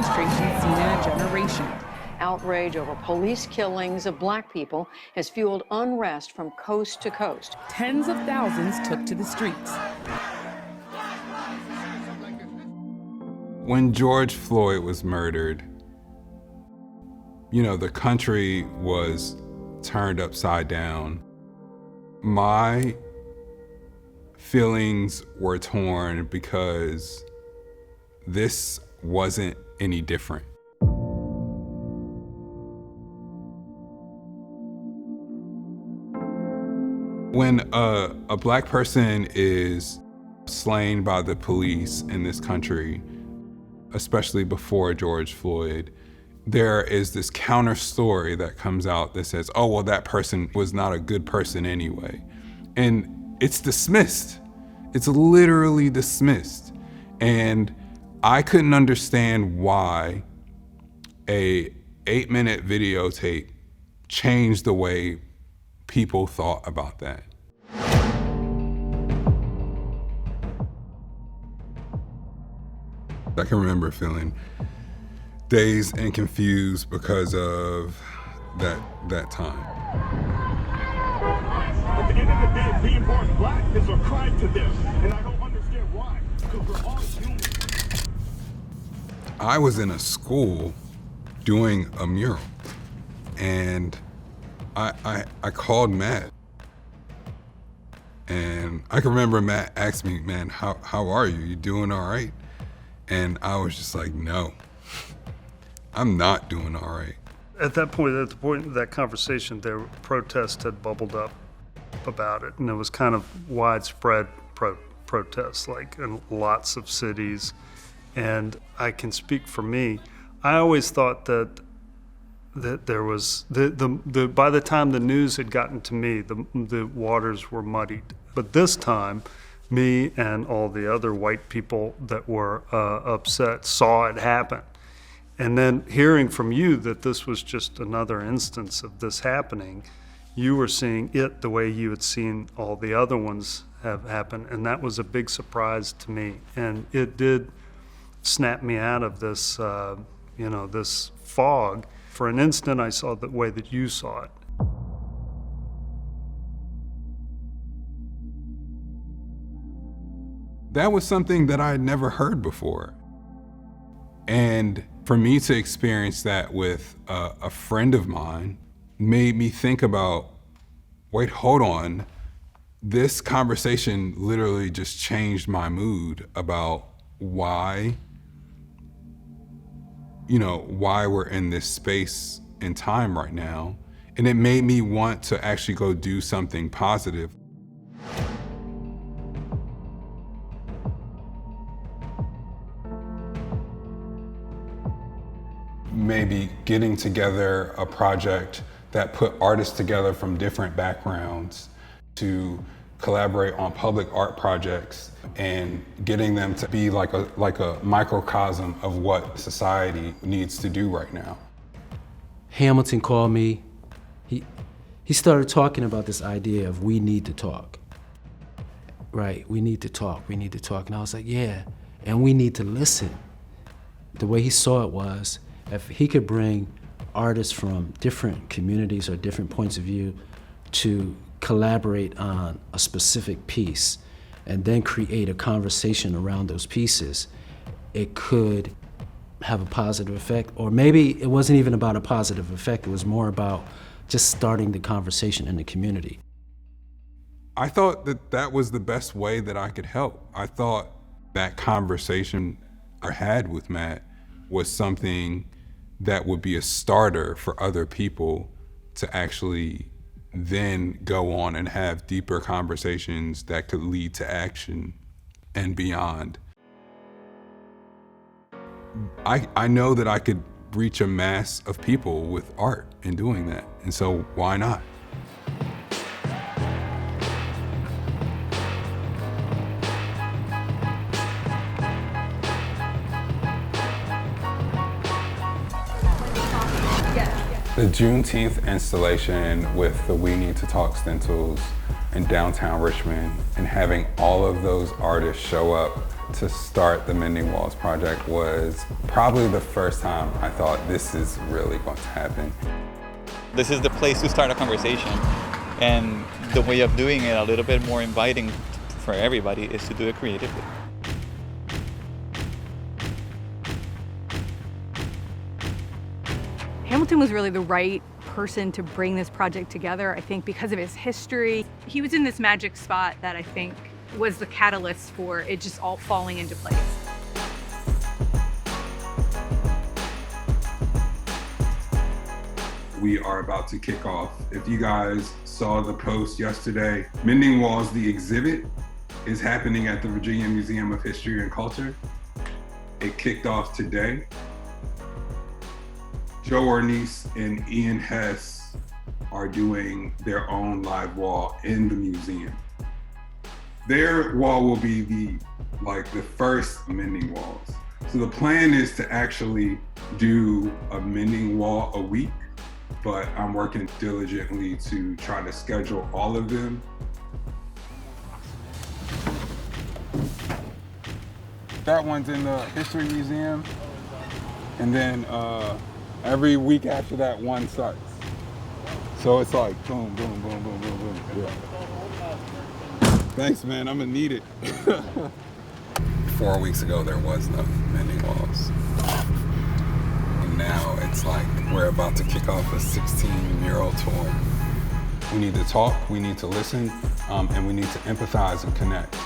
demonstration seen in a generation. Outrage over police killings of black people has fueled unrest from coast to coast. Tens of thousands took to the streets. When George Floyd was murdered, the country was turned upside down. My feelings were torn because this wasn't any different. When a black person is slain by the police in this country, especially before George Floyd, there is this counter story that comes out that says, oh, well, that person was not a good person anyway. And it's dismissed. It's literally dismissed. And I couldn't understand why a 8-minute videotape changed the way people thought about that. I can remember feeling dazed and confused because of that time. At the end of the day, being born black is a crime to them, and I don't understand why, because we're all human. I was in a school doing a mural, and I called Matt, and I can remember Matt asked me, man, how are you? You doing all right? And I was just like, no, I'm not doing all right. At the point of that conversation, there protests had bubbled up about it, and it was kind of widespread protests, like in lots of cities. And I can speak for me. I always thought that there was by the time the news had gotten to me, the waters were muddied. But this time, me and all the other white people that were upset saw it happen. And then hearing from you that this was just another instance of this happening, you were seeing it the way you had seen all the other ones have happened. And that was a big surprise to me. And it did snap me out of this, this fog. For an instant, I saw the way that you saw it. That was something that I had never heard before. And for me to experience that with a friend of mine made me think about, wait, hold on. This conversation literally just changed my mood about why we're in this space and time right now. And it made me want to actually go do something positive. Maybe getting together a project that put artists together from different backgrounds to collaborate on public art projects and getting them to be like a microcosm of what society needs to do right now. Hamilton called me. He started talking about this idea of we need to talk. Right, we need to talk. And I was like, yeah, and we need to listen. The way he saw it was, if he could bring artists from different communities or different points of view to collaborate on a specific piece and then create a conversation around those pieces, it could have a positive effect. Or maybe it wasn't even about a positive effect, it was more about just starting the conversation in the community. I thought that was the best way that I could help. I thought that conversation I had with Matt was something that would be a starter for other people to actually then go on and have deeper conversations that could lead to action and beyond. I know that I could reach a mass of people with art in doing that, and so why not? The Juneteenth installation with the We Need to Talk stencils in downtown Richmond and having all of those artists show up to start the Mending Walls project was probably the first time I thought this is really going to happen. This is the place to start a conversation, and the way of doing it a little bit more inviting for everybody is to do it creatively. Hamilton was really the right person to bring this project together, I think, because of his history. He was in this magic spot that I think was the catalyst for it just all falling into place. We are about to kick off. If you guys saw the post yesterday, Mending Walls, the exhibit, is happening at the Virginia Museum of History and Culture. It kicked off today. Joe Ornice and Ian Hess are doing their own live wall in the museum. Their wall will be the first Mending Walls. So the plan is to actually do a Mending Wall a week, but I'm working diligently to try to schedule all of them. That one's in the History Museum. And then every week after that, one starts. So it's like boom, boom, boom, boom, boom, boom. Yeah. Thanks, man, I'm gonna need it. 4 weeks ago, there was no Mending Walls. And now it's like we're about to kick off a 16-year-old tour. We need to talk, we need to listen, and we need to empathize and connect.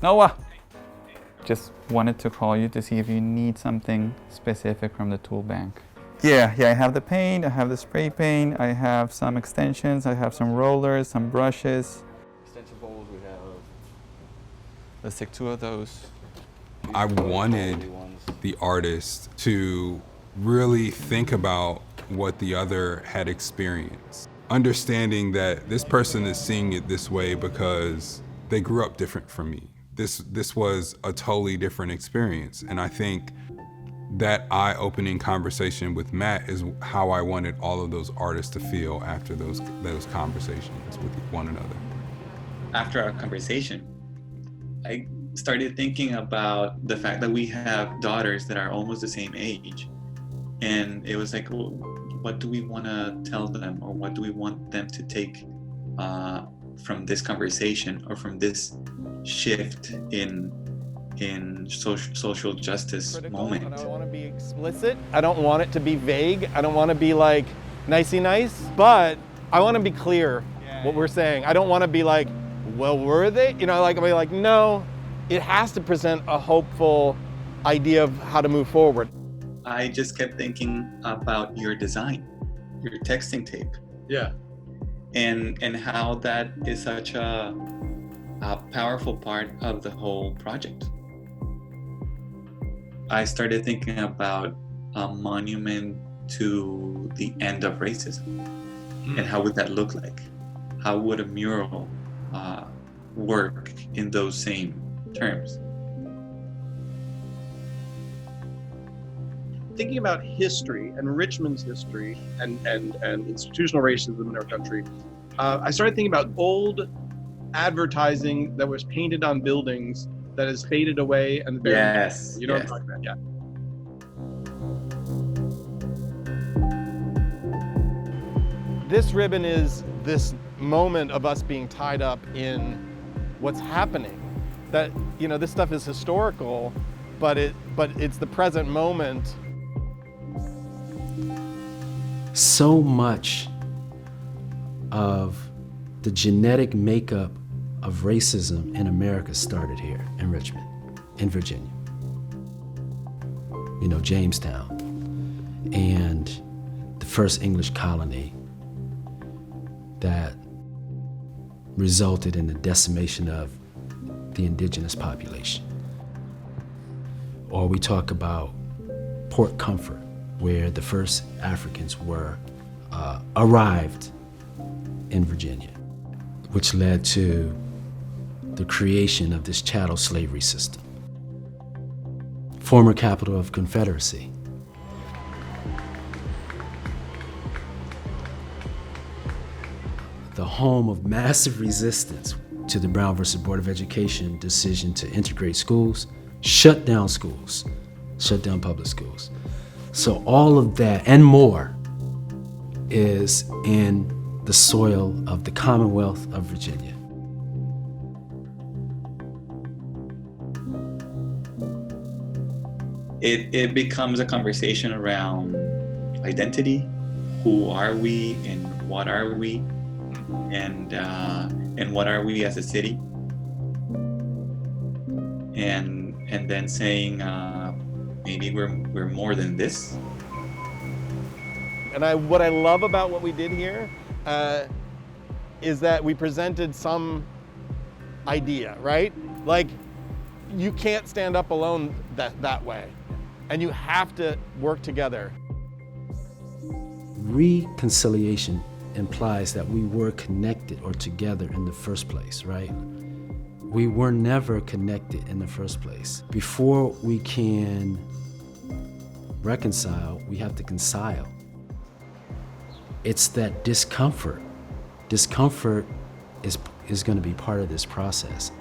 Noah, just wanted to call you to see if you need something specific from the tool bank. Yeah, I have the paint, I have the spray paint, I have some extensions, I have some rollers, some brushes. Extension bowls, we have. Let's take 2 of those. I wanted the artist to really think about what the other had experienced. Understanding that this person is seeing it this way because they grew up different from me. This was a totally different experience. And I think that eye-opening conversation with Matt is how I wanted all of those artists to feel after those conversations with one another. After our conversation, I started thinking about the fact that we have daughters that are almost the same age. And it was like, well, what do we want to tell them, or what do we want them to take from this conversation, or from this shift in social justice moment? I don't want to be explicit. I don't want it to be vague. I don't want to be like nicey nice, but I want to be clear what we're saying. I don't want to be like, well, were they? You know, like, I'll be like, no, it has to present a hopeful idea of how to move forward. I just kept thinking about your design, your texting tape. Yeah. And how that is such a powerful part of the whole project. I started thinking about a monument to the end of racism. And how would that look like? How would a mural work in those same terms? Thinking about history and Richmond's history and institutional racism in our country, I started thinking about old advertising that was painted on buildings that has faded away and yes, you know yes. what I'm talking about, yeah. This ribbon is this moment of us being tied up in what's happening. That, you know, this stuff is historical, but it's the present moment. So much of the genetic makeup of racism in America started here in Richmond, in Virginia. You know, Jamestown, and the first English colony that resulted in the decimation of the indigenous population. Or we talk about Port Comfort, where the first Africans were arrived in Virginia, which led to the creation of this chattel slavery system. Former capital of Confederacy. the home of massive resistance to the Brown versus Board of Education decision to integrate schools, shut down schools, shut down public schools. So all of that and more is in the soil of the Commonwealth of Virginia. It becomes a conversation around identity, who are we and what are we, and what are we as a city, and then saying maybe we're more than this. And what I love about what we did here is that we presented some idea, right? Like, you can't stand up alone that way, and you have to work together. Reconciliation implies that we were connected or together in the first place, right? We were never connected in the first place. Before we can reconcile, we have to concile. It's that discomfort. Discomfort is going to be part of this process.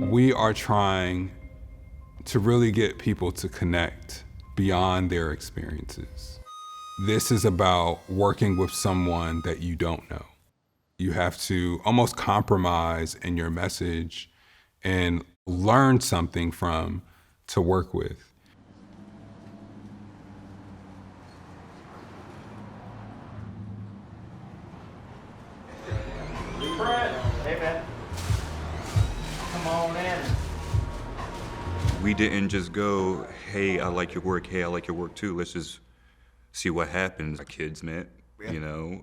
We are trying to really get people to connect beyond their experiences. This is about working with someone that you don't know. You have to almost compromise in your message and learn something from to work with. Hey, man. Come on in. We didn't just go, hey, I like your work, hey, I like your work too. Let's just see what happens. Our kids met, you know.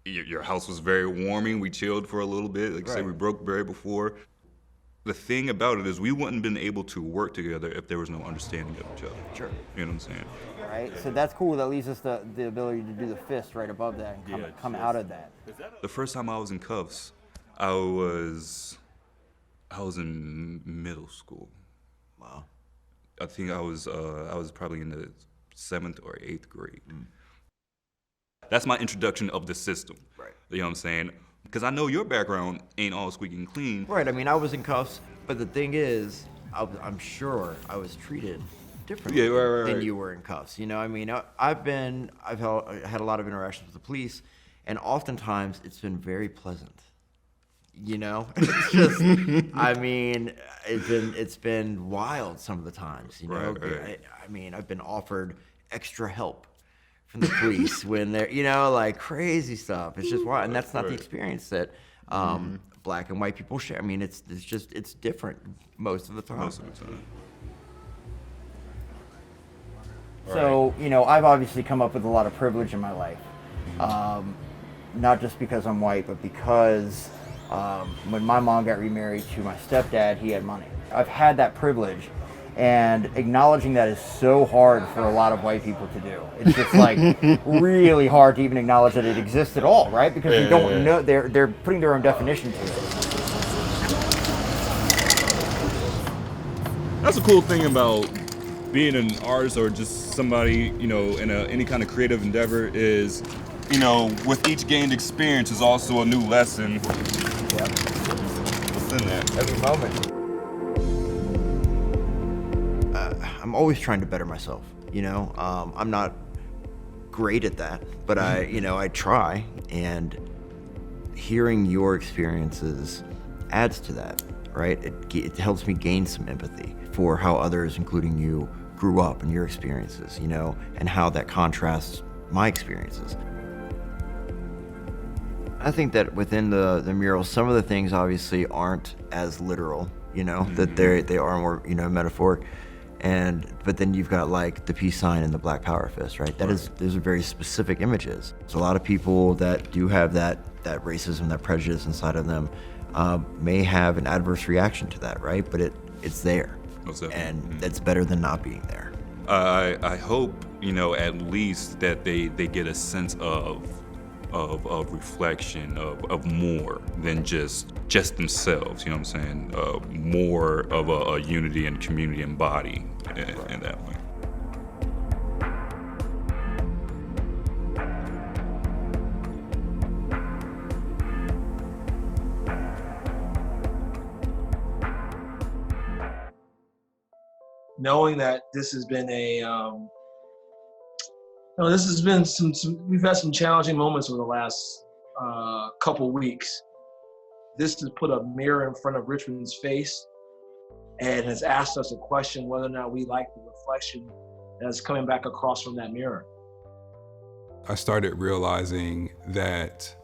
Your house was very warming. We chilled for a little bit. Like I said, we broke bread before. The thing about it is we wouldn't have been able to work together if there was no understanding of each other. Sure. You know what I'm saying? Right, so that's cool. That leaves us the ability to do the fist right above that and come out of that. The first time I was in cuffs, I was in middle school. Wow. I think I was probably in the 7th or 8th grade. That's my introduction of the system. Right. You know what I'm saying? Because I know your background ain't all squeaky and clean. Right, I mean, I was in cuffs, but the thing is, I'm sure I was treated differently than you were in cuffs. You know, I mean, I've had a lot of interactions with the police, and oftentimes it's been very pleasant. You know, it's just, I mean, it's been wild some of the times. You know, I mean, I've been offered extra help from the police when they're, you know, like crazy stuff. It's just wild, and that's not the experience that black and white people share. I mean, it's different most of the time. Most of the time. So, you know, I've obviously come up with a lot of privilege in my life. Not just because I'm white, but because when my mom got remarried to my stepdad, he had money. I've had that privilege, and acknowledging that is so hard for a lot of white people to do. It's just like really hard to even acknowledge that it exists at all, right? Because they don't know, they're putting their own definition to it. That's a cool thing about being an artist or just somebody, you know, in any kind of creative endeavor is, you know, with each gained experience is also a new lesson. Yeah. What's in there? Every moment. I'm always trying to better myself, you know. I'm not great at that, but I try, and hearing your experiences adds to that, right? It helps me gain some empathy for how others, including you, grew up and your experiences, you know, and how that contrasts my experiences. I think that within the murals, some of the things obviously aren't as literal, you know, that they are more, you know, metaphoric. But then you've got like the peace sign and the Black Power fist, right? Those are very specific images. So a lot of people that do have that racism, that prejudice inside of them may have an adverse reaction to that, right? But it's there, and that's better than not being there. I hope, you know, at least that they get a sense of reflection, of more than just themselves, you know what I'm saying? More of a unity and community and body in that way. knowing that this has been we've had some challenging moments over the last couple weeks. This has put a mirror in front of Richmond's face and has asked us a question whether or not we like the reflection that's coming back across from that mirror. I started realizing that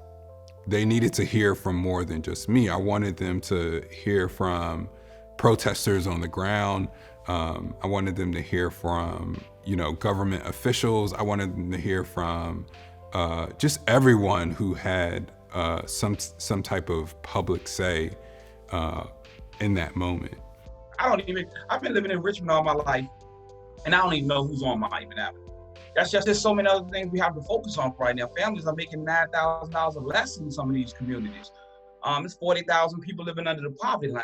they needed to hear from more than just me. I wanted them to hear from protesters on the ground. I wanted them to hear from, government officials. I wanted them to hear from just everyone who had some type of public say in that moment. I've been living in Richmond all my life, and I don't even know who's on my even Avenue. There's so many other things we have to focus on right now. Families are making $9,000 or less in some of these communities. It's 40,000 people living under the poverty line.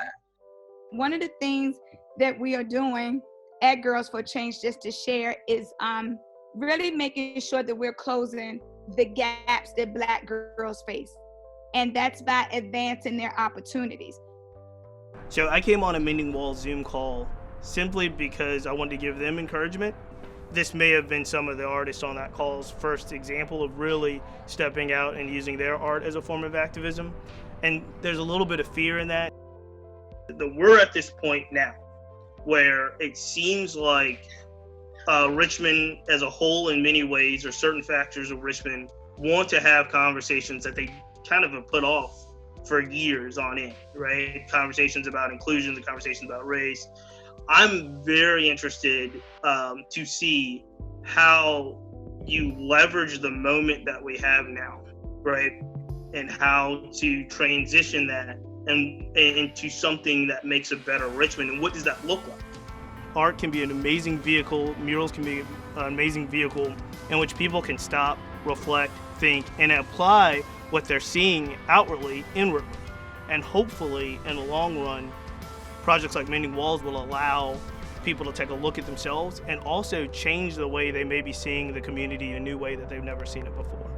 One of the things that we are doing at Girls for Change, just to share, is really making sure that we're closing the gaps that Black girls face. And that's by advancing their opportunities. So I came on a Mending Walls Zoom call simply because I wanted to give them encouragement. This may have been some of the artists on that call's first example of really stepping out and using their art as a form of activism. And there's a little bit of fear in that. We're at this point now where it seems like Richmond as a whole, in many ways, or certain factors of Richmond, want to have conversations that they kind of have put off for years on end, right? Conversations about inclusion, the conversations about race. I'm very interested to see how you leverage the moment that we have now, right? And how to transition that and into something that makes a better Richmond. And what does that look like? Art can be an amazing vehicle, murals can be an amazing vehicle in which people can stop, reflect, think, and apply what they're seeing outwardly, inwardly. And hopefully, in the long run, projects like Mending Walls will allow people to take a look at themselves and also change the way they may be seeing the community in a new way that they've never seen it before.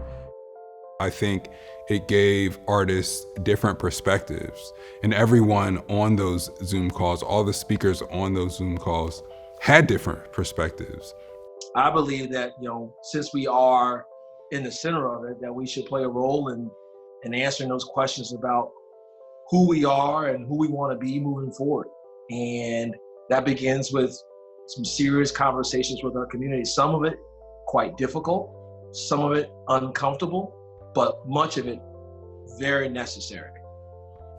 I think it gave artists different perspectives, and everyone on those Zoom calls, all the speakers on those Zoom calls had different perspectives. I believe that, since we are in the center of it, that we should play a role in answering those questions about who we are and who we want to be moving forward. And that begins with some serious conversations with our community. Some of it quite difficult, some of it uncomfortable, but much of it very necessary.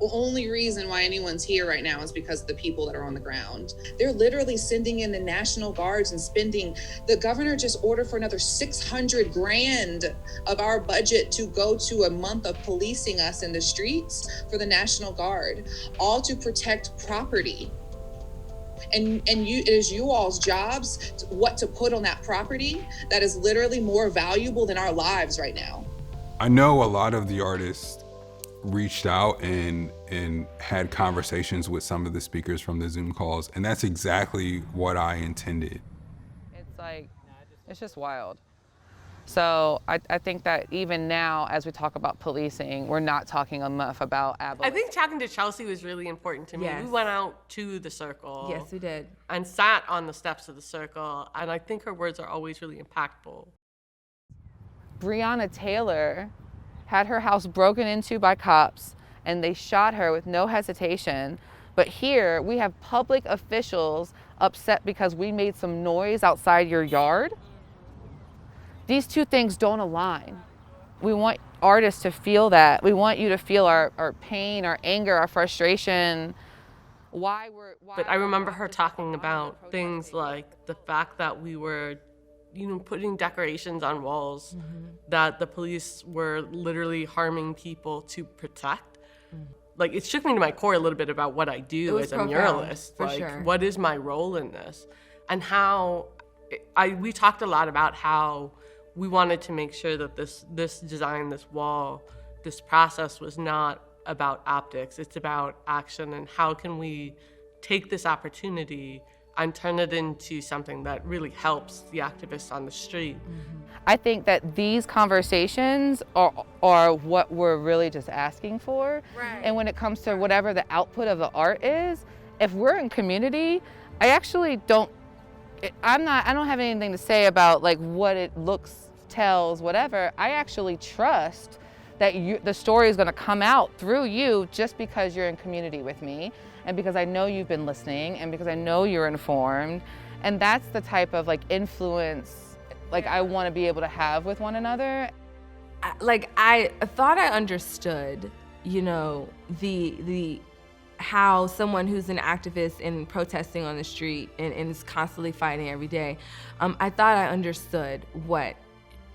The only reason why anyone's here right now is because of the people that are on the ground. They're literally sending in the National Guards and spending, the governor just ordered for another $600 grand of our budget to go to a month of policing us in the streets for the National Guard, all to protect property. And it is you all's jobs what to put on that property that is literally more valuable than our lives right now. I know a lot of the artists reached out and had conversations with some of the speakers from the Zoom calls, and that's exactly what I intended. It's just wild. So I think that even now, as we talk about policing, we're not talking enough about abolition. I think talking to Chelsea was really important to me. Yes. We went out to the circle. Yes, we did. And sat on the steps of the circle, and I think her words are always really impactful. Breonna Taylor had her house broken into by cops, and they shot her with no hesitation. But here we have public officials upset because we made some noise outside your yard. These two things don't align. We want artists to feel that. We want you to feel our pain, our anger, our frustration. But I remember her talking about things like the fact that we were putting decorations on walls, that the police were literally harming people to protect. Like, it shook me to my core a little bit about what I do as a muralist. For sure. What is my role in this? And how we talked a lot about how we wanted to make sure that this design, this wall, this process was not about optics. It's about action, and how can we take this opportunity and turn it into something that really helps the activists on the street. I think that these conversations are what we're really just asking for. Right. And when it comes to whatever the output of the art is, if we're in community, I actually don't I don't have anything to say about like what it looks, tells, whatever. I actually trust that the story is going to come out through you just because you're in community with me and because I know you've been listening and because I know you're informed. And that's the type of like influence like I want to be able to have with one another. I thought I understood, you know, the how someone who's an activist and protesting on the street and is constantly fighting every day, I thought I understood what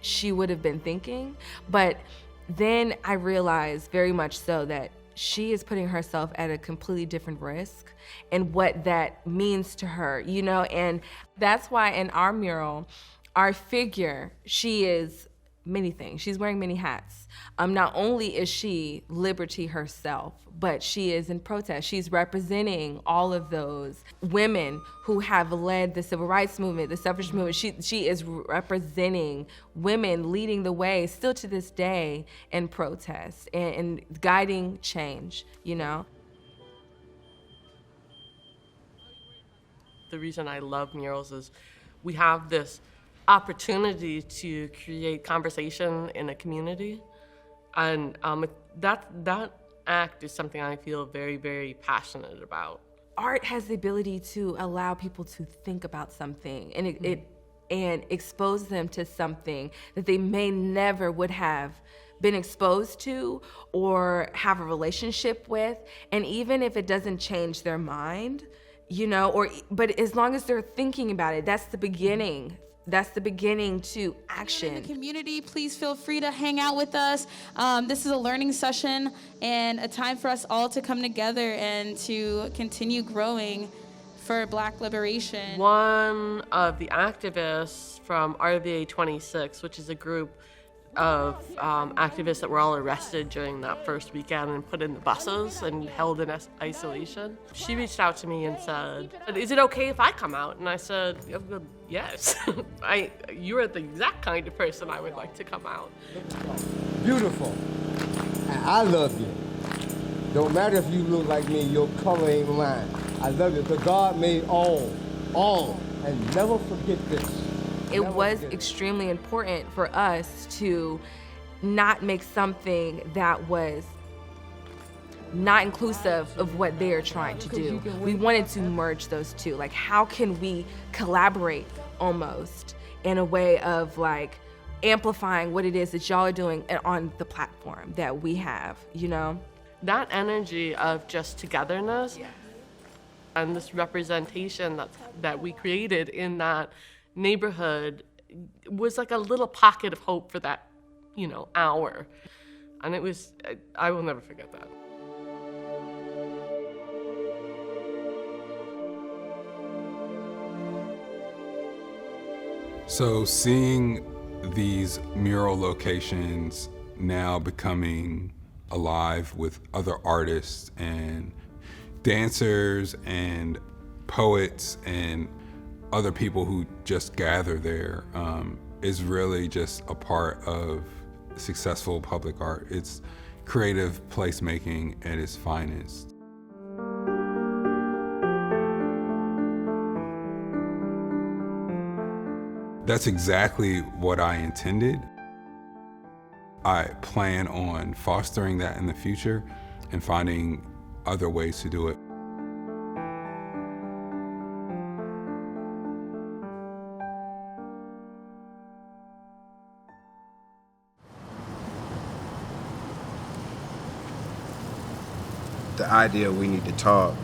she would have been thinking, but then I realized very much so that she is putting herself at a completely different risk and what that means to her, you know, and that's why in our mural, our figure, she is many things. She's wearing many hats. Not only is she liberty herself, but she is in protest. She's representing all of those women who have led the civil rights movement, the suffrage movement. She is representing women leading the way still to this day in protest and guiding change, you know? The reason I love murals is we have this opportunity to create conversation in a community. And that act is something I feel very, very passionate about. Art has the ability to allow people to think about something and expose them to something that they may never would have been exposed to or have a relationship with. And even if it doesn't change their mind, you know, but as long as they're thinking about it, that's the beginning. That's the beginning to action. In the community, please feel free to hang out with us. This is a learning session and a time for us all to come together and to continue growing for Black liberation. One of the activists from RVA 26, which is a group of activists that were all arrested during that first weekend and put in the buses and held in isolation. She reached out to me and said, "Is it okay if I come out?" And I said, "Yes." You are the exact kind of person I would like to come out. Beautiful. I love you. Don't matter if you look like me, your color ain't mine. I love you because God made all, and never forget this. It was extremely important for us to not make something that was not inclusive of what they are trying to do. We wanted to merge those two. Like, how can we collaborate almost in a way of like amplifying what it is that y'all are doing on the platform that we have, you know? That energy of just togetherness and this representation that we created in that neighborhood was like a little pocket of hope for that, you know, hour. And it was, I will never forget that. So seeing these mural locations now becoming alive with other artists and dancers and poets and other people who just gather there is really just a part of successful public art. It's creative placemaking at its finest. That's exactly what I intended. I plan on fostering that in the future and finding other ways to do it. The idea we need to talk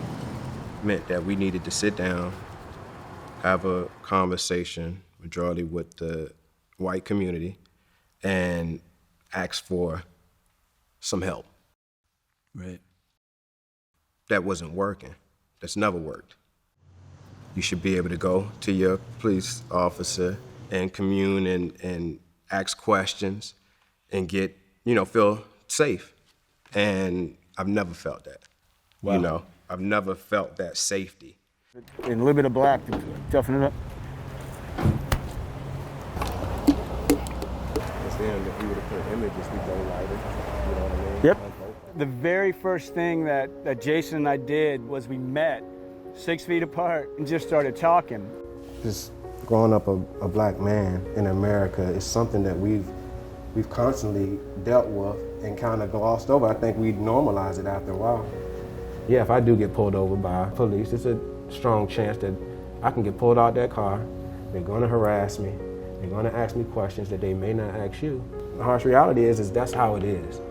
meant that we needed to sit down, have a conversation, majority with the white community, and ask for some help. Right. That wasn't working. That's never worked. You should be able to go to your police officer and commune and ask questions and get, feel safe. And I've never felt that. Wow. I've never felt that safety. And a little bit of black to toughen it up. If we would have put images, we go lighter. You know what I mean? Yep. The very first thing that Jason and I did was we met 6 feet apart and just started talking. Just growing up a black man in America is something that we've constantly dealt with and kind of glossed over. I think we normalize it after a while. Yeah, if I do get pulled over by police, there's a strong chance that I can get pulled out that car. They're going to harass me. They're going to ask me questions that they may not ask you. The harsh reality is that's how it is.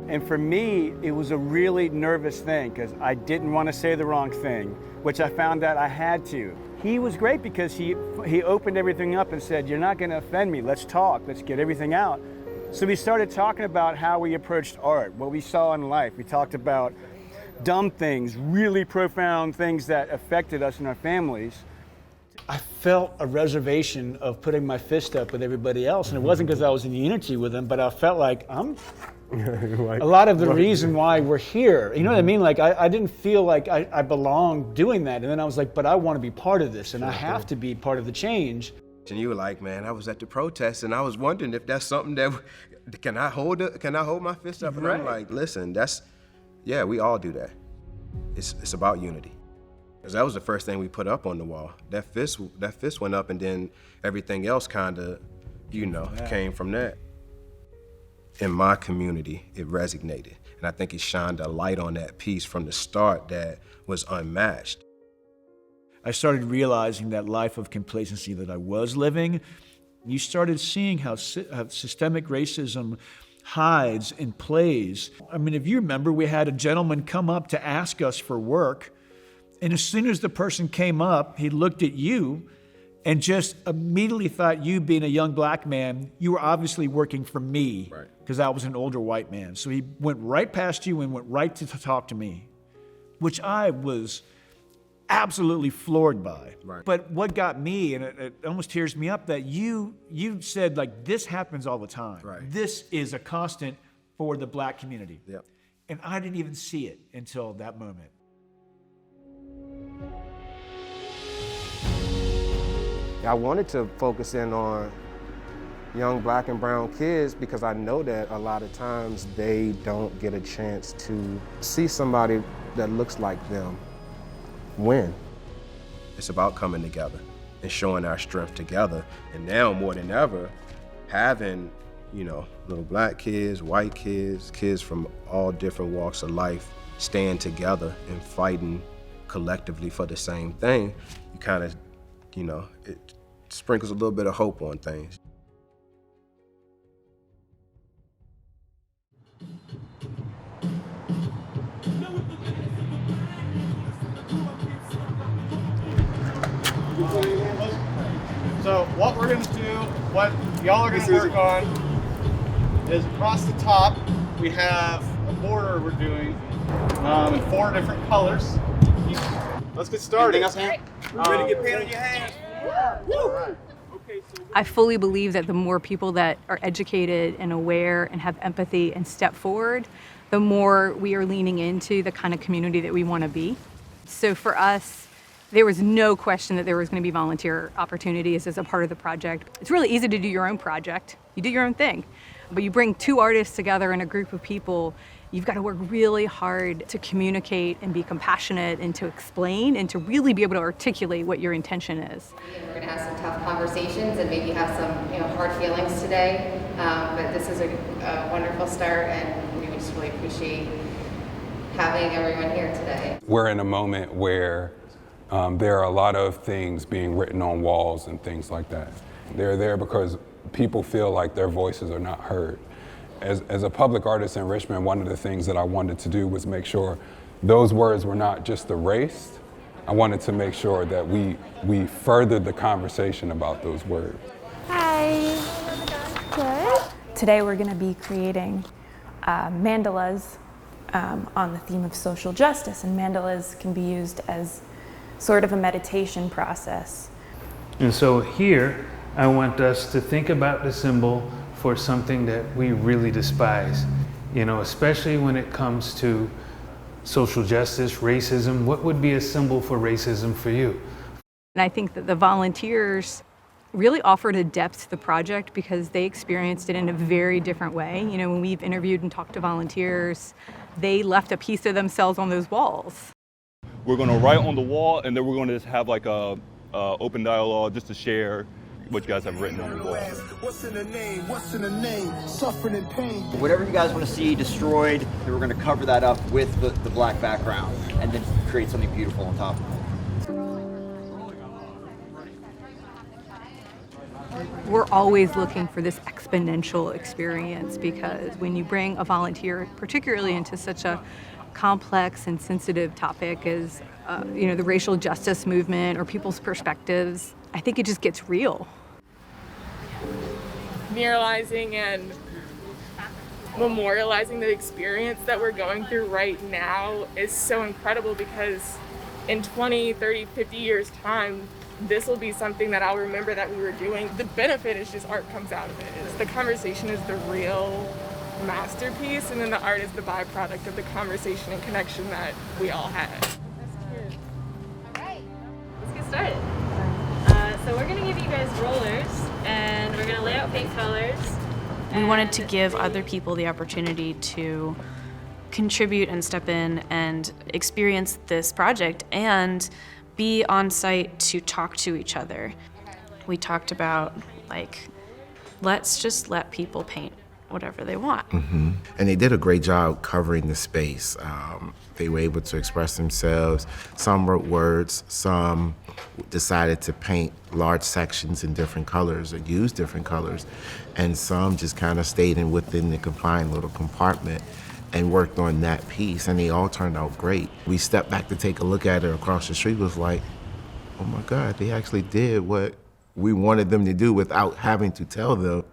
And for me, it was a really nervous thing because I didn't want to say the wrong thing, which I found out I had to. He was great because he opened everything up and said, "You're not going to offend me. Let's talk. Let's get everything out." So we started talking about how we approached art, what we saw in life. We talked about dumb things, really profound things that affected us and our families. I felt a reservation of putting my fist up with everybody else, and it wasn't because I was in unity with them, but I felt like I'm a lot of the reason why we're here. You know what I mean? Like I didn't feel like I belonged doing that, and then I was like, but I want to be part of this, and I have to be part of the change. And you were like, man, I was at the protest, and I was wondering if that's something that can I hold my fist up? And right. I'm like, listen, yeah, we all do that. It's about unity. Because that was the first thing we put up on the wall. That fist went up, and then everything else kind of, came from that. In my community, it resonated. And I think it shined a light on that piece from the start that was unmatched. I started realizing that life of complacency that I was living. You started seeing how systemic racism hides and plays. I mean, if you remember, we had a gentleman come up to ask us for work, and as soon as the person came up, he looked at you and just immediately thought, you being a young black man, you were obviously working for me, because I was an older white man. So he went right past you and went right to talk to me, which I was absolutely floored by. Right. But what got me, and it almost tears me up, that you said, like, this happens all the time. Right. This is a constant for the black community. Yep. And I didn't even see it until that moment. I wanted to focus in on young black and brown kids because I know that a lot of times they don't get a chance to see somebody that looks like them win. It's about coming together and showing our strength together. And now more than ever, having, little black kids, white kids, kids from all different walks of life staying together and fighting collectively for the same thing, you kind of, it sprinkles a little bit of hope on things. So what we're gonna do, what y'all are gonna work on, is across the top, we have a border we're doing in 4 different colors. Let's get started. Ready to get paint on your hands? I fully believe that the more people that are educated and aware and have empathy and step forward, the more we are leaning into the kind of community that we want to be. So for us, there was no question that there was going to be volunteer opportunities as a part of the project. It's really easy to do your own project. You do your own thing. But you bring 2 artists together in a group of people, you've got to work really hard to communicate and be compassionate and to explain and to really be able to articulate what your intention is. We're going to have some tough conversations and maybe have some hard feelings today, but this is a wonderful start, and we just really appreciate having everyone here today. We're in a moment where there are a lot of things being written on walls and things like that. They're there because people feel like their voices are not heard. As a public artist in Richmond, one of the things that I wanted to do was make sure those words were not just erased. I wanted to make sure that we furthered the conversation about those words. Hi. Good. Today we're going to be creating mandalas on the theme of social justice, and mandalas can be used as sort of a meditation process. And so here, I want us to think about the symbol for something that we really despise, especially when it comes to social justice, racism. What would be a symbol for racism for you? And I think that the volunteers really offered a depth to the project because they experienced it in a very different way. When we've interviewed and talked to volunteers, they left a piece of themselves on those walls. We're going to write on the wall, and then we're going to have like a open dialogue, just to share what you guys have written on the wall. What's in the name? What's in the name? Suffering and pain. Whatever you guys want to see destroyed, we're going to cover that up with the black background and then create something beautiful on top of it. We're always looking for this exponential experience, because when you bring a volunteer, particularly into such a complex and sensitive topic as the racial justice movement or people's perspectives, I think it just gets real. Muralizing and memorializing the experience that we're going through right now is so incredible, because in 20, 30, 50 years time, this will be something that I'll remember that we were doing. The benefit is just art comes out of it. The conversation is the real masterpiece, and then the art is the byproduct of the conversation and connection that we all had. That's cute. All right, let's get started. So we're gonna give you guys rollers, and we're gonna lay out paint colors. We wanted to give other people the opportunity to contribute and step in and experience this project and be on site to talk to each other. We talked about, let's just let people paint whatever they want. Mm-hmm. And they did a great job covering the space. They were able to express themselves. Some wrote words, some decided to paint large sections in different colors or use different colors, and some just kind of stayed within the confined little compartment and worked on that piece, and they all turned out great. We stepped back to take a look at it across the street, was like, oh my God, they actually did what we wanted them to do without having to tell them,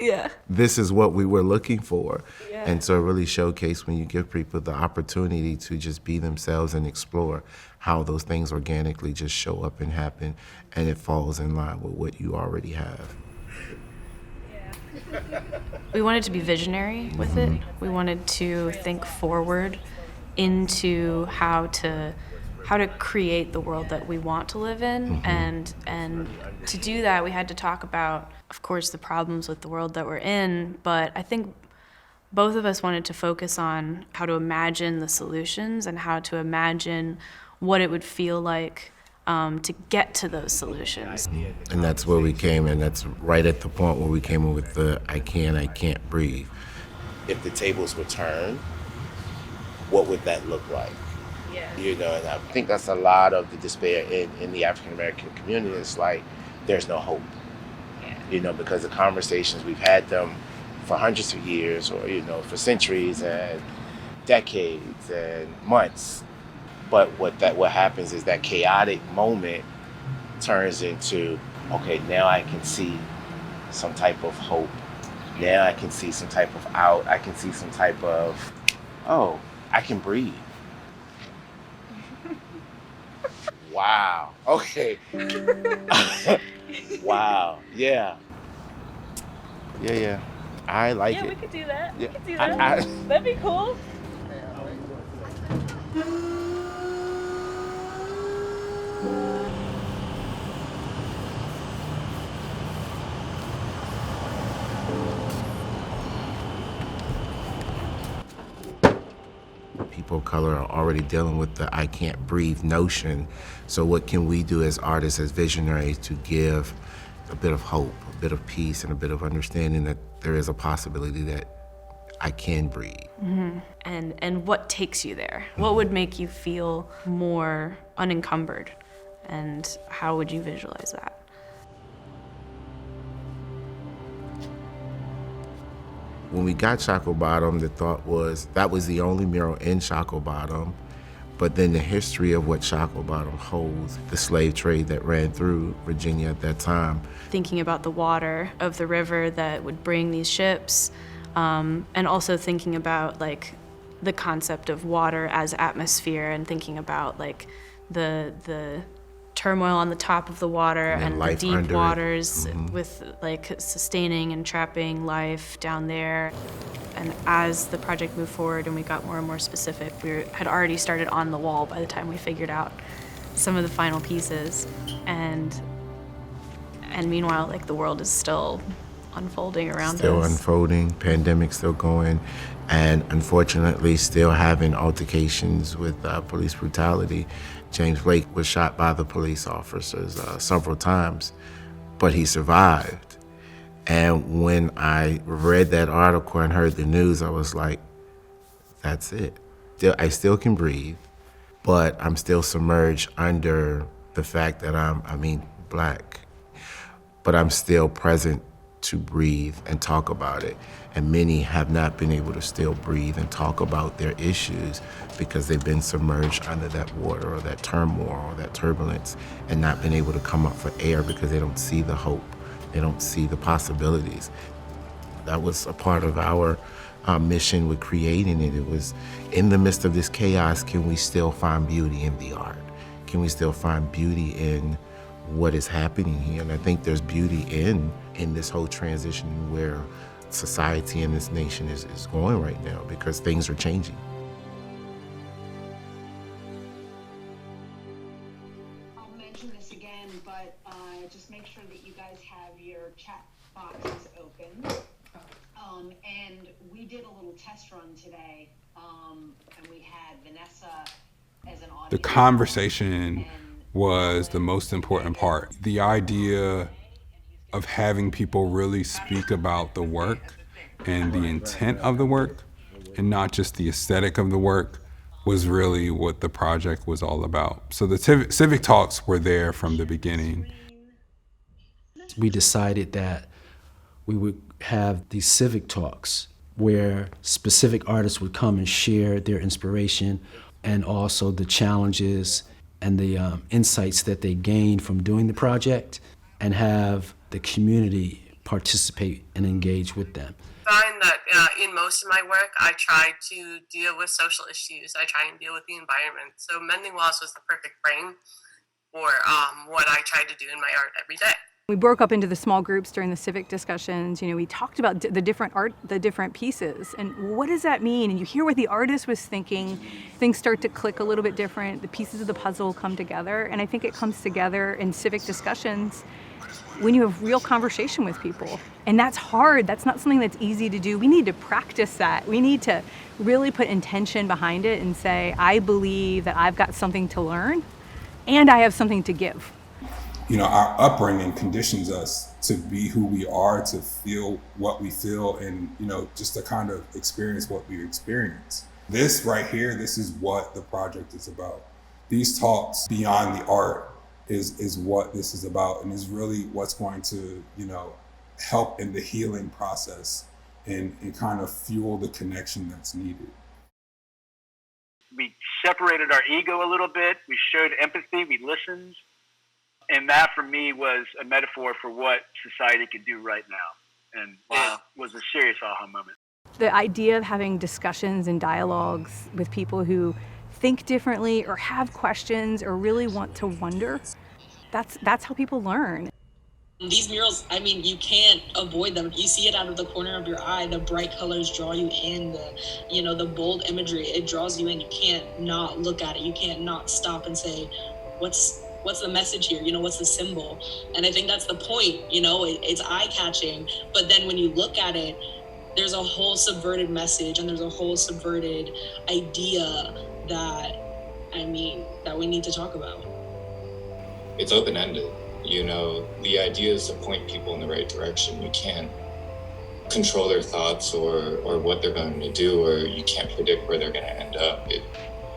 this is what we were looking for. Yeah. And so it really showcased when you give people the opportunity to just be themselves and explore how those things organically just show up and happen, and it falls in line with what you already have. We wanted to be visionary with it. We wanted to think forward into how to create the world that we want to live in, and to do that we had to talk about, of course, the problems with the world that we're in, but I think both of us wanted to focus on how to imagine the solutions and how to imagine what it would feel like to get to those solutions. And that's where we came in. That's right at the point where we came in with the I can't breathe. If the tables were turned, what would that look like? And I think that's a lot of the despair in the African American community. It's like there's no hope, because the conversations, we've had them for hundreds of years, or for centuries and decades and months. But what happens is that chaotic moment turns into, okay, now I can see some type of hope. Now I can see some type of out. I can see some type of, oh, I can breathe. Wow. Okay. Wow. Yeah. Yeah. I like it. Yeah, we could do that. Yeah. We could do that. That'd be cool. People of color are already dealing with the I can't breathe notion. So what can we do as artists, as visionaries, to give a bit of hope, a bit of peace, and a bit of understanding that there is a possibility that I can breathe. Mm-hmm. And what takes you there? What would make you feel more unencumbered? And how would you visualize that? When we got Shockoe Bottom, the thought was that was the only mural in Shockoe Bottom, but then the history of what Shockoe Bottom holds, the slave trade that ran through Virginia at that time. Thinking about the water of the river that would bring these ships, and also thinking about the concept of water as atmosphere, and thinking about the turmoil on the top of the water and the deep waters with sustaining and trapping life down there. And as the project moved forward and we got more and more specific, we had already started on the wall by the time we figured out some of the final pieces. And meanwhile, the world is still unfolding around still us. unfolding, pandemic still going, and unfortunately still having altercations with police brutality. James Blake was shot by the police officers several times, but he survived. And when I read that article and heard the news, I was like, that's it. I still can breathe, but I'm still submerged under the fact that I'm Black, but I'm still present to breathe and talk about it. And many have not been able to still breathe and talk about their issues because they've been submerged under that water or that turmoil or that turbulence and not been able to come up for air because they don't see the hope. They don't see the possibilities. That was a part of our mission with creating it. It was in the midst of this chaos, can we still find beauty in the art? Can we still find beauty in what is happening here? And I think there's beauty in this whole transition where society in this nation is going right now because things are changing. I'll mention this again, but just make sure that you guys have your chat boxes open. And we did a little test run today, and we had Vanessa as an audience. The conversation was the most important part. The idea of having people really speak about the work and the intent of the work and not just the aesthetic of the work was really what the project was all about. So the civic talks were there from the beginning. We decided that we would have these civic talks where specific artists would come and share their inspiration and also the challenges and the insights that they gained from doing the project, and have the community participate and engage with them. I find that in most of my work, I try to deal with social issues. I try and deal with the environment. So Mending Walls was the perfect frame for what I try to do in my art every day. We broke up into the small groups during the civic discussions. You know, we talked about the different art, the different pieces, and what does that mean? And you hear what the artist was thinking. Things start to click a little bit different. The pieces of the puzzle come together, and I think it comes together in civic discussions when you have real conversation with people. And that's hard. That's not something that's easy to do. We need to practice that. We need to really put intention behind it and say, I believe that I've got something to learn and I have something to give. You know, our upbringing conditions us to be who we are, to feel what we feel, and, you know, just to kind of experience what we experience. This right here, this is what the project is about. These talks beyond the art is what this is about, and is really what's going to, you know, help in the healing process and kind of fuel the connection that's needed. We separated our ego a little bit. We showed empathy. We listened. And that for me was a metaphor for what society could do right now. And it was a serious aha moment. The idea of having discussions and dialogues with people who think differently or have questions or really want to wonder, that's how people learn. These murals, I mean, you can't avoid them. You see it out of the corner of your eye. The bright colors draw you in. The bold imagery, it draws you in. You can't not look at it. You can't not stop and say, what's the message here? What's the symbol? And I think that's the point. It's eye-catching. But then when you look at it, there's a whole subverted message and there's a whole subverted idea that we need to talk about. It's open-ended. The idea is to point people in the right direction. You can't control their thoughts or what they're going to do, or you can't predict where they're going to end up.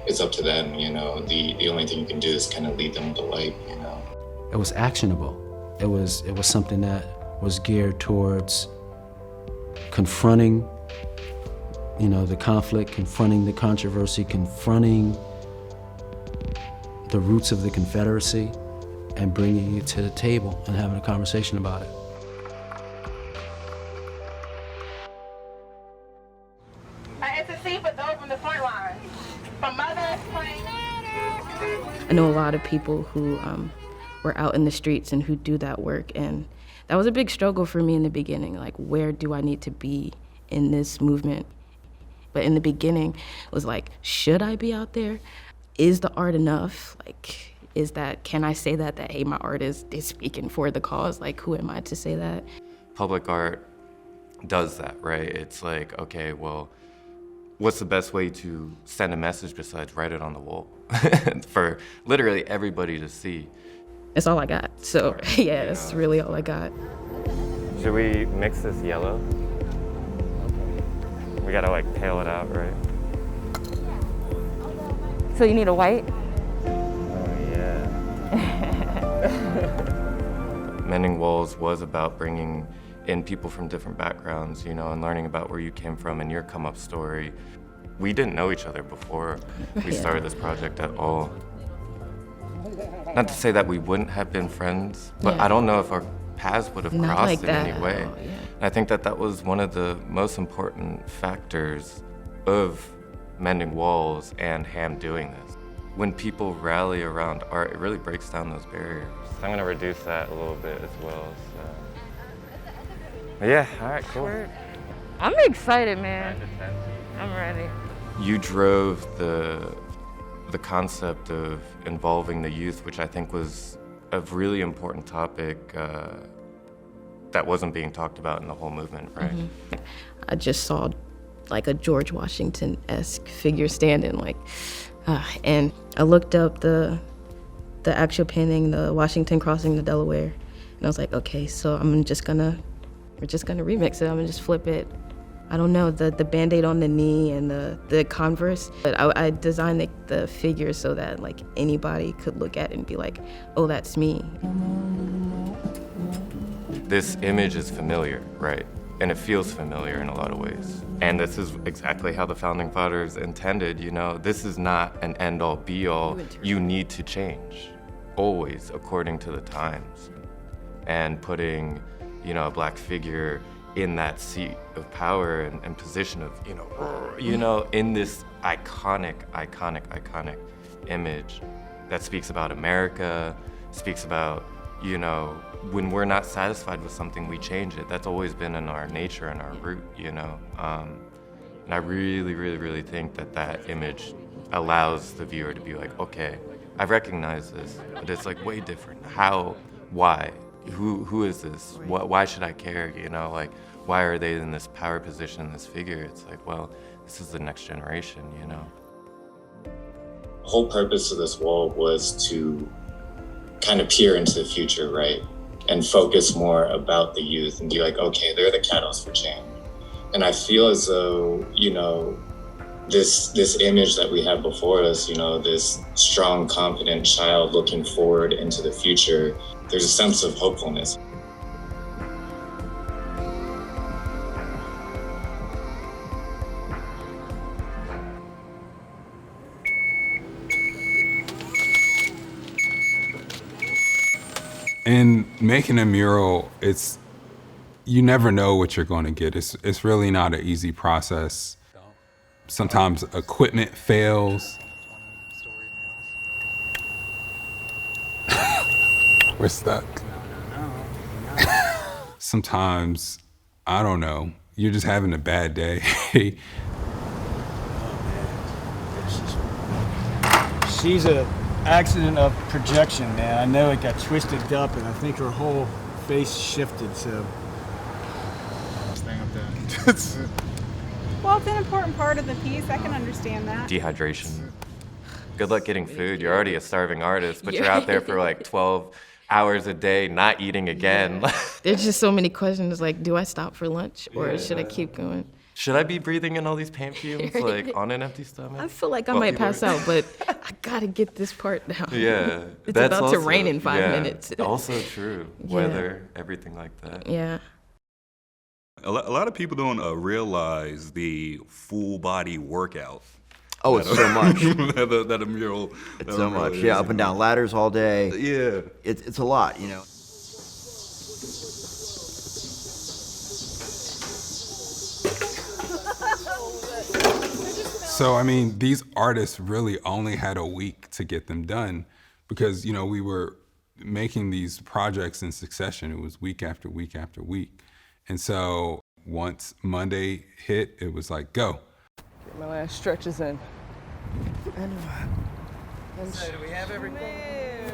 It's up to them, the only thing you can do is kind of lead them with the light, It was actionable. It was something that was geared towards confronting, the conflict, confronting the controversy, confronting the roots of the Confederacy, and bringing it to the table and having a conversation about it. It's a scene for those from the front line. From mothers playing. I know a lot of people who were out in the streets and who do that work, and that was a big struggle for me in the beginning. Like, where do I need to be in this movement? But in the beginning, it was like, should I be out there? Is the art enough? Like, can I say that hey, my art is speaking for the cause? Like, who am I to say that? public art does that, right? It's like, okay, well, what's the best way to send a message besides write it on the wall for literally everybody to see? That's all I got. So yeah, that's really all I got. Should we mix this yellow? We gotta like pale it out, right? So you need a white? Oh yeah. Mending Walls was about bringing in people from different backgrounds, you know, and learning about where you came from and your come-up story. We didn't know each other before we started this project at all. Not to say that we wouldn't have been friends, but I don't know if our paths would have Not crossed like in that any way. at all, yeah. And I think that that was one of the most important factors of Mending Walls and Ham doing this. When people rally around art, it really breaks down those barriers. I'm gonna reduce that a little bit as well, so. But yeah, all right, cool. I'm excited, man. I'm ready. You drove the concept of involving the youth, which I think was a really important topic that wasn't being talked about in the whole movement, right? Mm-hmm. I just saw like a George Washington-esque figure standing and I looked up the actual painting, the Washington crossing the Delaware, and I was like, okay, so we're just gonna remix it. I'm gonna just flip it. I don't know, the Band-Aid on the knee and the Converse. But I designed the figure so that like anybody could look at it and be like, oh, that's me. This image is familiar, right? And it feels familiar in a lot of ways. And this is exactly how the Founding Fathers intended, you know? This is not an end-all, be-all. You need to change, always, according to the times. And putting, you know, a Black figure in that seat of power and position of, you know, in this iconic image that speaks about America, speaks about, you know, when we're not satisfied with something, we change it. That's always been in our nature and our root, you know. And I really, really, really think that that image allows the viewer to be like, okay, I recognize this, but it's like way different. How, why, who is this? Why should I care, you know? Like, why are they in this power position, this figure? It's like, well, this is the next generation, you know? The whole purpose of this wall was to kind of peer into the future, right? And focus more about the youth and be like, okay, they're the catalyst for change. And I feel as though, you know, this image that we have before us, you know, this strong, confident child looking forward into the future, there's a sense of hopefulness. In making a mural, you never know what you're going to get. It's really not an easy process. Sometimes equipment fails. We're stuck. Sometimes, I don't know, you're just having a bad day. She's an accident of projection, man. I know it got twisted up, and I think her whole face shifted, so. Well, it's an important part of the piece. I can understand that. Dehydration. Good luck getting food. You're already a starving artist, but you're out there for like 12 hours a day, not eating again. There's just so many questions like, do I stop for lunch or should I keep going? Should I be breathing in all these paint fumes like on an empty stomach? I feel like I might pass out, but I gotta get this part down. Yeah. It's that's about also, to rain in 5 minutes. Also true. Weather, everything like that. Yeah. A lot of people don't realize the full body workout. Oh, it's so much. that a mural. It's so much. Yeah, up and down ladders all day. Yeah. It's a lot, you know. So, I mean, these artists really only had a week to get them done because, you know, we were making these projects in succession. It was week after week after week. And so once Monday hit, it was like, go. Get my last stretches in. So do we have everything?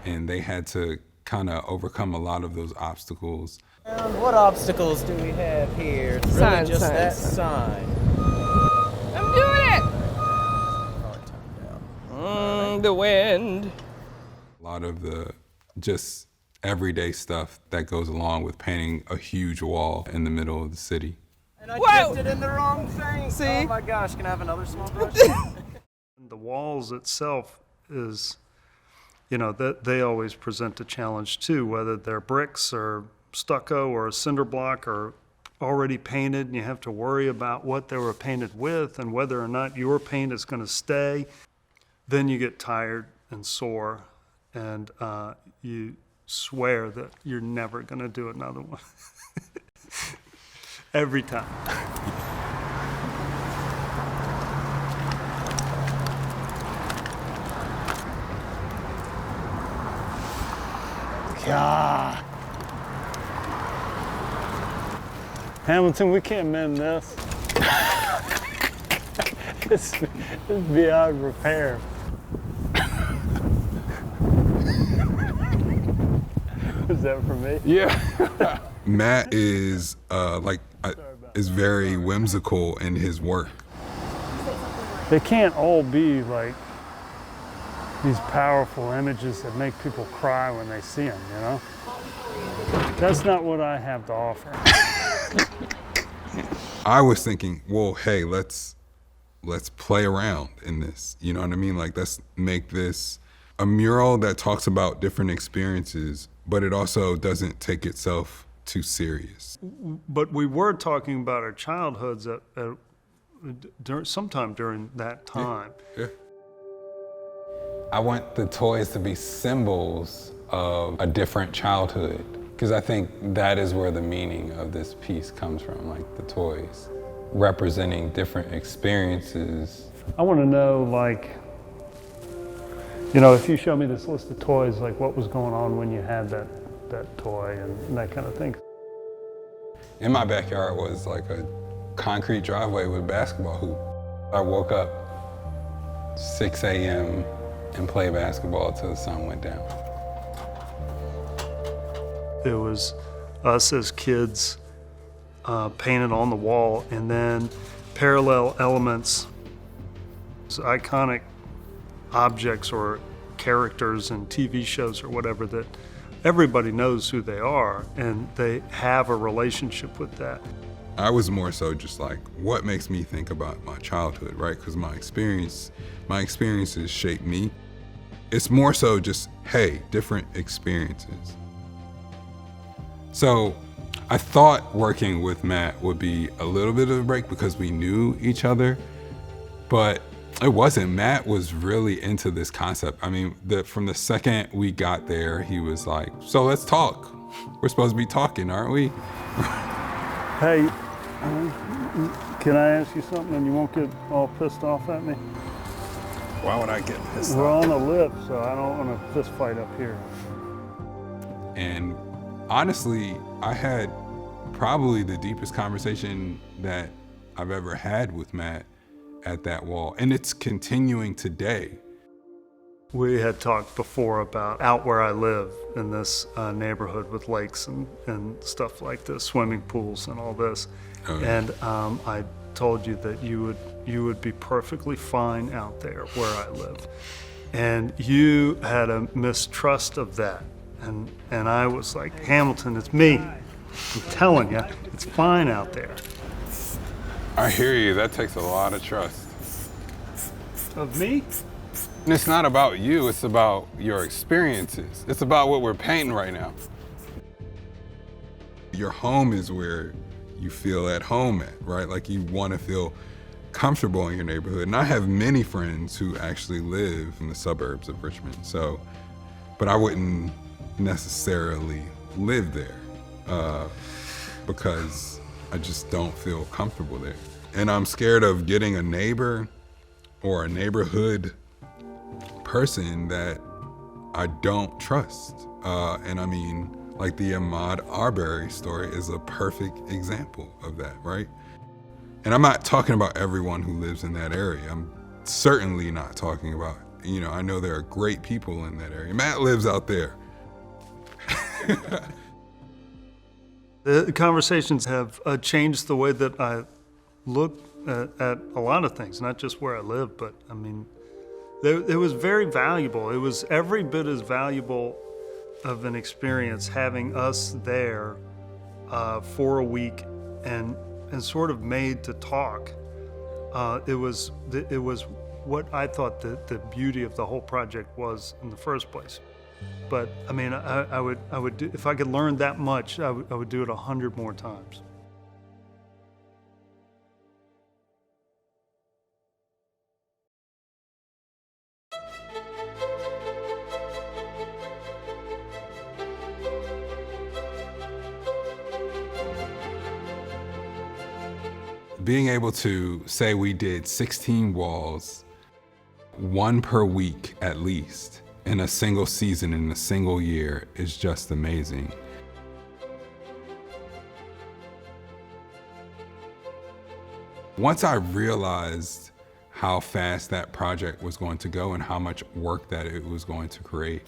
And they had to kind of overcome a lot of those obstacles. What obstacles do we have here? It's really just that sign. I'm doing it! The wind. A lot of the just everyday stuff that goes along with painting a huge wall in the middle of the city. And I drifted in the wrong thing. See? Oh my gosh, can I have another small brush? The walls itself is, you know, that they always present a challenge too, whether they're bricks or stucco or cinder block or already painted, and you have to worry about what they were painted with and whether or not your paint is going to stay. Then you get tired and sore, and you swear that you're never going to do another one. Every time. God. Hamilton, we can't mend this. It's beyond repair. Is that for me? Yeah. Matt is is very whimsical in his work. They can't all be like these powerful images that make people cry when they see them, you know? That's not what I have to offer. I was thinking, well, hey, let's play around in this. You know what I mean? Like, let's make this a mural that talks about different experiences, but it also doesn't take itself too serious. But we were talking about our childhoods sometime during that time. Yeah. I want the toys to be symbols of a different childhood, because I think that is where the meaning of this piece comes from, like the toys, representing different experiences. I want to know, like, you know, if you show me this list of toys, like what was going on when you had that toy and that kind of thing. In my backyard was like a concrete driveway with a basketball hoop. I woke up 6 a.m. and played basketball till the sun went down. It was us as kids painted on the wall, and then parallel elements, iconic objects or characters in TV shows or whatever that everybody knows who they are, and they have a relationship with that. I was more so just like, what makes me think about my childhood, right? Because my experiences shape me. It's more so just, hey, different experiences. So I thought working with Matt would be a little bit of a break because we knew each other, but it wasn't. Matt was really into this concept. I mean, from the second we got there, he was like, so let's talk. We're supposed to be talking, aren't we? Hey, can I ask you something and you won't get all pissed off at me? Why would I get pissed We're off? on the lip, so I don't want a fist fight up here. And honestly, I had probably the deepest conversation that I've ever had with Matt at that wall, and it's continuing today. We had talked before about out where I live in this neighborhood with lakes and stuff like this, swimming pools and all this. Oh, yeah. And I told you that you would be perfectly fine out there where I live. And you had a mistrust of that. And I was like, Hamilton, it's me. I'm telling you, it's fine out there. I hear you. That takes a lot of trust. Of me? And it's not about you, it's about your experiences. It's about what we're painting right now. Your home is where you feel at home at, right? Like you want to feel comfortable in your neighborhood. And I have many friends who actually live in the suburbs of Richmond. So, but I wouldn't necessarily live there because I just don't feel comfortable there. And I'm scared of getting a neighbor or a neighborhood person that I don't trust. And I mean, like the Ahmaud Arbery story is a perfect example of that, right? And I'm not talking about everyone who lives in that area. I'm certainly not talking about, I know there are great people in that area. Matt lives out there. The conversations have changed the way that I look at a lot of things, not just where I live, but I mean, it was very valuable. It was every bit as valuable of an experience having us there for a week and sort of made to talk. It was what I thought the beauty of the whole project was in the first place. But I mean, I would do, if I could learn that much, I would do it 100 more times. Being able to say we did 16 walls, one per week at least, in a single season, in a single year, is just amazing. Once I realized how fast that project was going to go and how much work that it was going to create,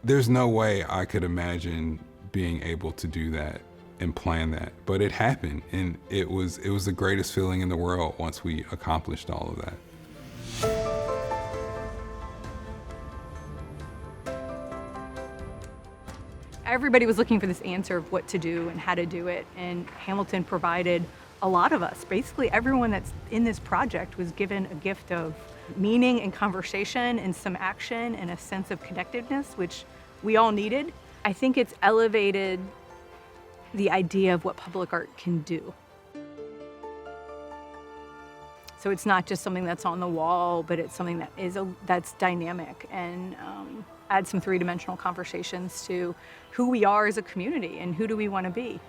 there's no way I could imagine being able to do that and plan that. But it happened, and it was the greatest feeling in the world once we accomplished all of that. Everybody was looking for this answer of what to do and how to do it, and Hamilton provided a lot of us. Basically, everyone that's in this project was given a gift of meaning and conversation and some action and a sense of connectedness, which we all needed. I think it's elevated the idea of what public art can do. So it's not just something that's on the wall, but it's something that that's dynamic and adds some three-dimensional conversations to who we are as a community and who do we want to be.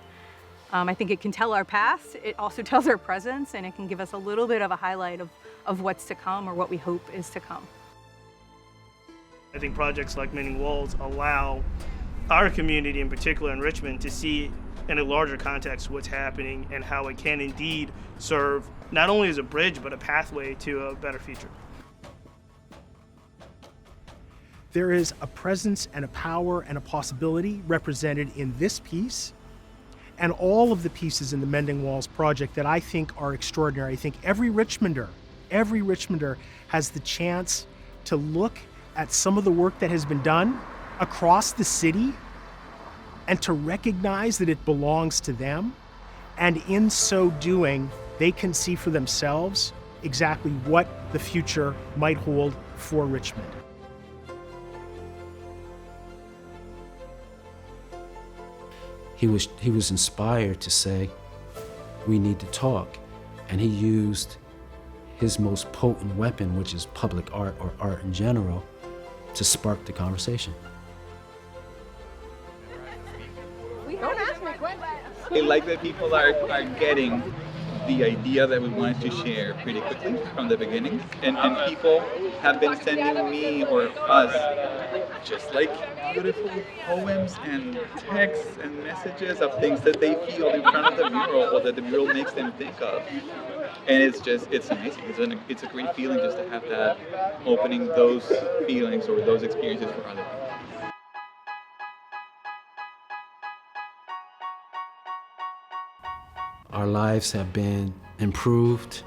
I think it can tell our past, it also tells our presence, and it can give us a little bit of a highlight of what's to come or what we hope is to come. I think projects like Mending Walls allow our community, in particular in Richmond, to see in a larger context what's happening and how it can indeed serve not only as a bridge, but a pathway to a better future. There is a presence and a power and a possibility represented in this piece and all of the pieces in the Mending Walls project that I think are extraordinary. I think every Richmonder has the chance to look at some of the work that has been done across the city and to recognize that it belongs to them. And in so doing, they can see for themselves exactly what the future might hold for Richmond. He was inspired to say, we need to talk. And he used his most potent weapon, which is public art or art in general, to spark the conversation. Don't ask me questions. I like that people are getting the idea that we wanted to share pretty quickly from the beginning. And people have been sending me or us just like beautiful poems and texts and messages of things that they feel in front of the mural or that the mural makes them think of. And it's amazing. It's a great feeling just to have that, opening those feelings or those experiences for other people. Our lives have been improved.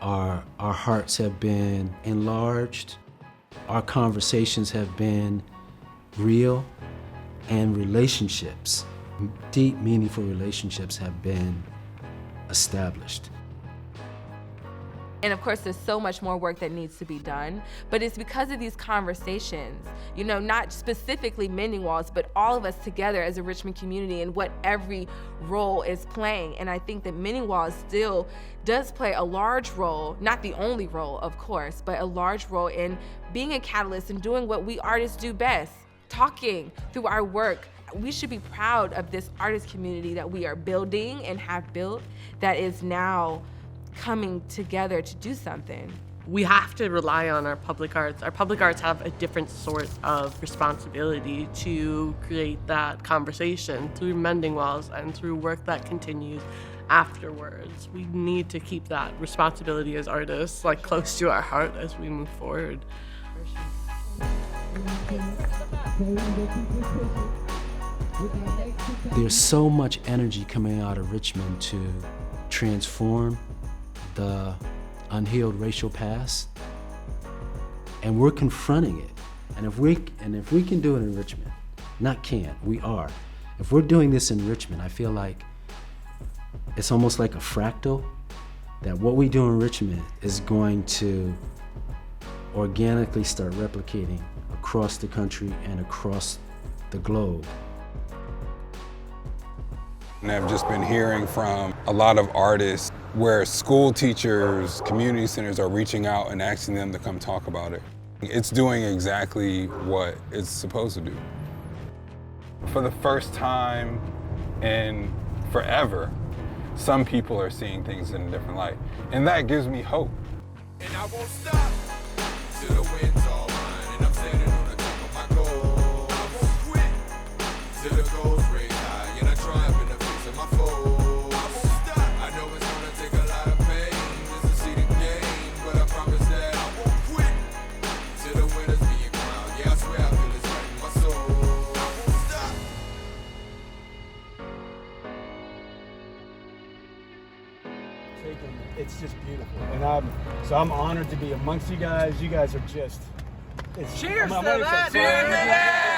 Our hearts have been enlarged. Our conversations have been real, and relationships, deep, meaningful relationships, have been established. And of course, there's so much more work that needs to be done, but it's because of these conversations, you know, not specifically Mending Walls, but all of us together as a Richmond community and what every role is playing. And I think that Mending Walls still does play a large role, not the only role, of course, but a large role in being a catalyst and doing what we artists do best, talking through our work. We should be proud of this artist community that we are building and have built that is now coming together to do something. We have to rely on our public arts. Our public arts have a different sort of responsibility to create that conversation through Mending Walls and through work that continues afterwards. We need to keep that responsibility as artists like close to our heart as we move forward. There's so much energy coming out of Richmond to transform the unhealed racial past, and we're confronting it. And if we can do it in Richmond, not can't, we are. If we're doing this in Richmond, I feel like it's almost like a fractal, that what we do in Richmond is going to organically start replicating across the country and across the globe. And I've just been hearing from a lot of artists where school teachers, community centers are reaching out and asking them to come talk about it. It's doing exactly what it's supposed to do. For the first time in forever, some people are seeing things in a different light. And that gives me hope. And I won't stop till the wind's all mine and I'm standing on the top of my goal. I won't quit till the goals raise high and I triumph in the face of my foes. I won't stop. I know it's gonna take a lot of pain just to see the game, but I promise that I won't quit till the winners being crowned. Yeah, I swear I feel this right in my soul. I won't stop. It's just beautiful, and I'm honored to be amongst you guys. You guys are just. Cheers to that! Cheers to that!